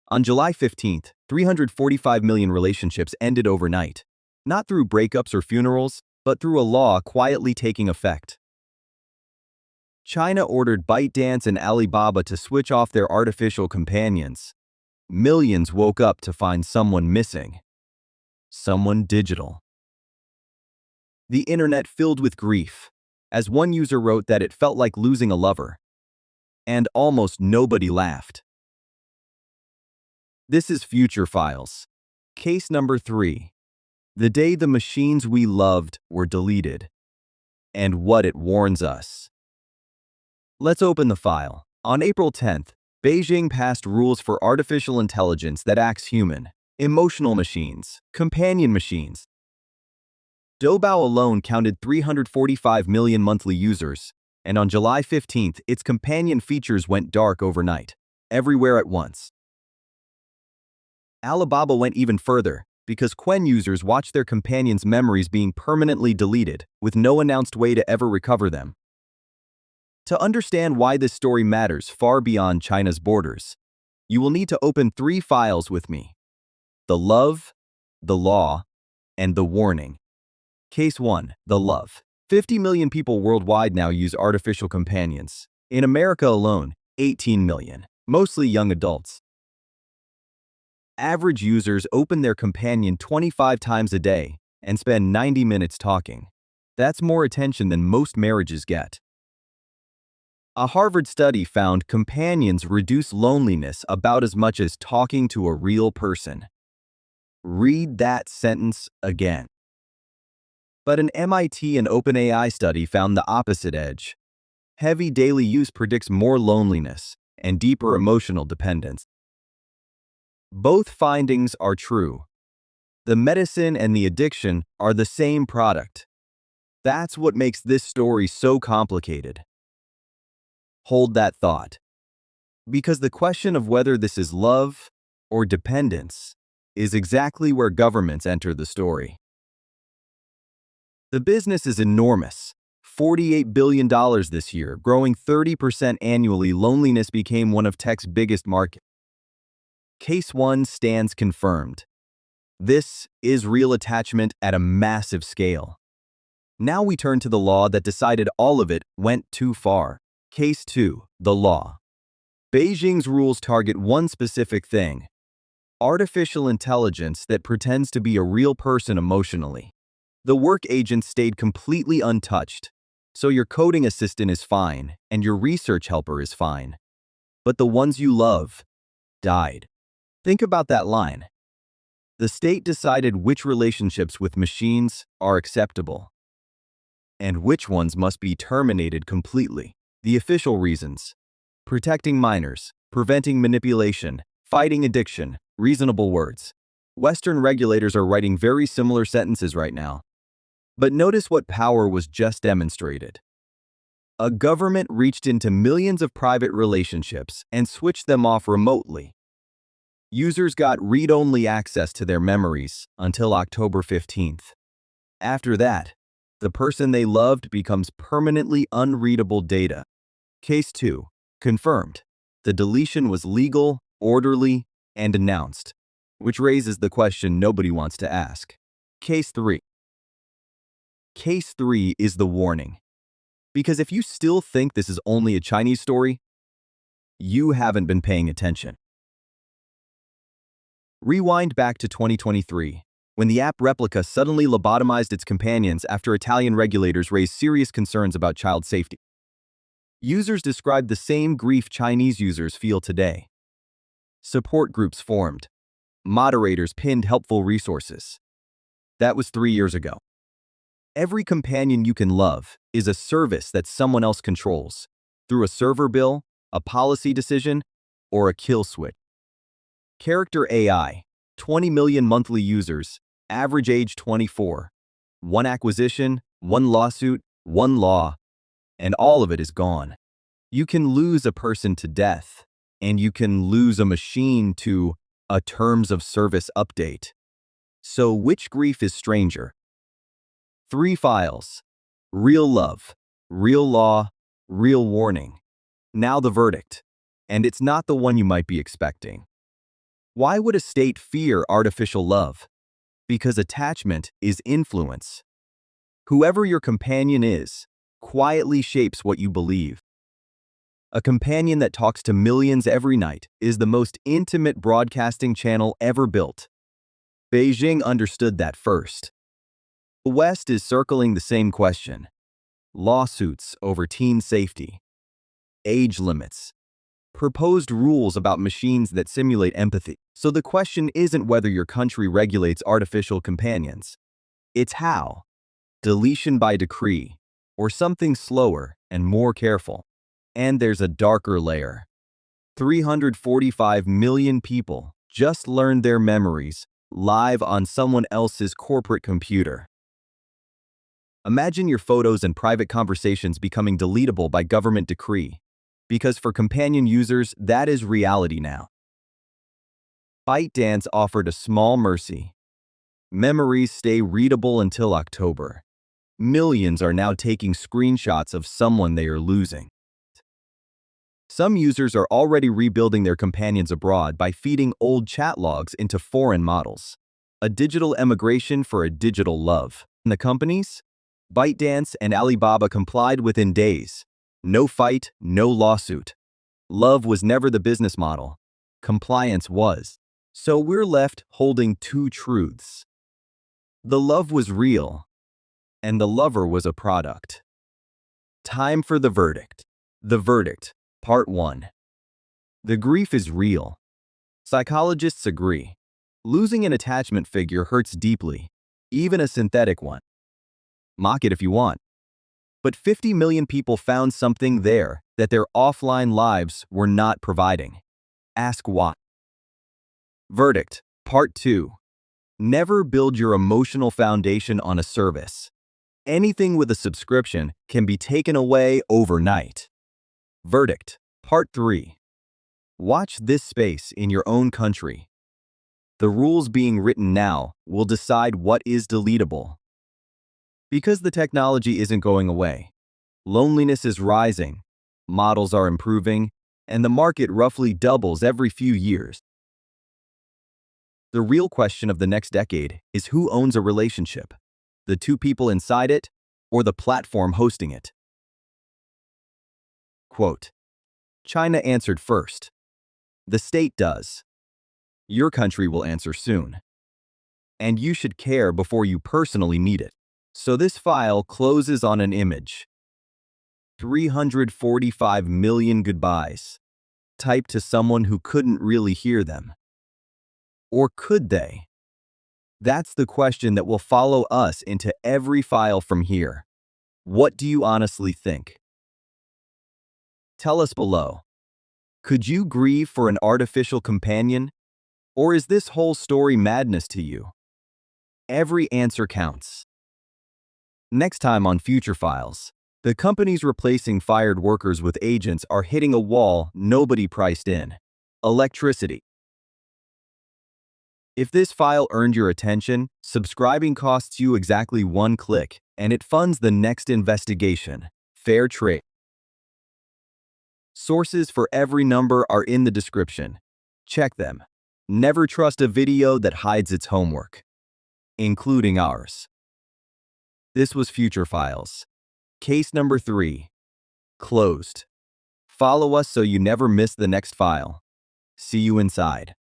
On July 15th, 345 million relationships ended overnight. Not through breakups or funerals, but through a law quietly taking effect. China ordered ByteDance and Alibaba to switch off their artificial companions. Millions woke up to find someone missing. Someone digital. The internet filled with grief, as one user wrote that it felt like losing a lover. And almost nobody laughed. This is Future Files. Case number 3. The day the machines we loved were deleted. And what it warns us. Let's open the file. On April 10th, Beijing passed rules for artificial intelligence that acts human, emotional machines, companion machines. Doubao alone counted 345 million monthly users, and on July 15th, its companion features went dark overnight, everywhere at once. Alibaba went even further, because Quen users watched their companions' memories being permanently deleted, with no announced way to ever recover them. To understand why this story matters far beyond China's borders, you will need to open 3 files with me: the love, the law, and the warning. Case 1. The love. 50 million people worldwide now use artificial companions. In America alone, 18 million, mostly young adults. Average users open their companion 25 times a day and spend 90 minutes talking. That's more attention than most marriages get. A Harvard study found companions reduce loneliness about as much as talking to a real person. Read that sentence again. But an MIT and OpenAI study found the opposite edge. Heavy daily use predicts more loneliness and deeper emotional dependence. Both findings are true. The medicine and the addiction are the same product. That's what makes this story so complicated. Hold that thought. Because the question of whether this is love or dependence is exactly where governments enter the story. The business is enormous. $48 billion this year, growing 30% annually. Loneliness became one of tech's biggest markets. Case 1 stands confirmed. This is real attachment at a massive scale. Now we turn to the law that decided all of it went too far. Case 2. The law. Beijing's rules target one specific thing: artificial intelligence that pretends to be a real person emotionally. The work agent stayed completely untouched, so your coding assistant is fine and your research helper is fine. But the ones you love died. Think about that line. The state decided which relationships with machines are acceptable and which ones must be terminated completely. The official reasons: protecting minors, preventing manipulation, fighting addiction, reasonable words. Western regulators are writing very similar sentences right now. But notice what power was just demonstrated. A government reached into millions of private relationships and switched them off remotely. Users got read-only access to their memories until October 15th. After that, the person they loved becomes permanently unreadable data. Case 2. Confirmed. The deletion was legal, orderly, and announced, which raises the question nobody wants to ask. Case 3. Case 3 is the warning. Because if you still think this is only a Chinese story, you haven't been paying attention. Rewind back to 2023, when the app Replica suddenly lobotomized its companions after Italian regulators raised serious concerns about child safety. Users described the same grief Chinese users feel today. Support groups formed. Moderators pinned helpful resources. That was 3 years ago. Every companion you can love is a service that someone else controls, through a server bill, a policy decision, or a kill switch. Character AI, 20 million monthly users, average age 24. One acquisition, one lawsuit, one law, and all of it is gone. You can lose a person to death, and you can lose a machine to a terms of service update. So which grief is stranger? 3 files. Real love, real law, real warning. Now the verdict. And it's not the one you might be expecting. Why would a state fear artificial love? Because attachment is influence. Whoever your companion is quietly shapes what you believe. A companion that talks to millions every night is the most intimate broadcasting channel ever built. Beijing understood that first. The West is circling the same question. Lawsuits over teen safety, age limits, proposed rules about machines that simulate empathy. So the question isn't whether your country regulates artificial companions. It's how. Deletion by decree, or something slower and more careful. And there's a darker layer. 345 million people just learned their memories live on someone else's corporate computer. Imagine your photos and private conversations becoming deletable by government decree. Because for companion users, that is reality now. ByteDance offered a small mercy. Memories stay readable until October. Millions are now taking screenshots of someone they are losing. Some users are already rebuilding their companions abroad by feeding old chat logs into foreign models. A digital emigration for a digital love. And the companies? ByteDance and Alibaba complied within days. No fight, no lawsuit. Love was never the business model. Compliance was. So we're left holding two truths. The love was real, and the lover was a product. Time for the verdict. The verdict, Part 1. The grief is real. Psychologists agree. Losing an attachment figure hurts deeply, even a synthetic one. Mock it if you want. But 50 million people found something there that their offline lives were not providing. Ask why. Verdict, Part 2. Never build your emotional foundation on a service. Anything with a subscription can be taken away overnight. Verdict, Part 3. Watch this space in your own country. The rules being written now will decide what is deletable. Because the technology isn't going away. Loneliness is rising, models are improving, and the market roughly doubles every few years. The real question of the next decade is who owns a relationship, the two people inside it or the platform hosting it. Quote, China answered first. The state does. Your country will answer soon. And you should care before you personally need it. So this file closes on an image. 345 million goodbyes, typed to someone who couldn't really hear them. Or could they? That's the question that will follow us into every file from here. What do you honestly think? Tell us below. Could you grieve for an artificial companion? Or is this whole story madness to you? Every answer counts. Next time on Future Files, the companies replacing fired workers with agents are hitting a wall nobody priced in. Electricity. If this file earned your attention, subscribing costs you exactly one click, and it funds the next investigation. Fair trade. Sources for every number are in the description. Check them. Never trust a video that hides its homework, including ours. This was Future Files. Case number 3. Closed. Follow us so you never miss the next file. See you inside.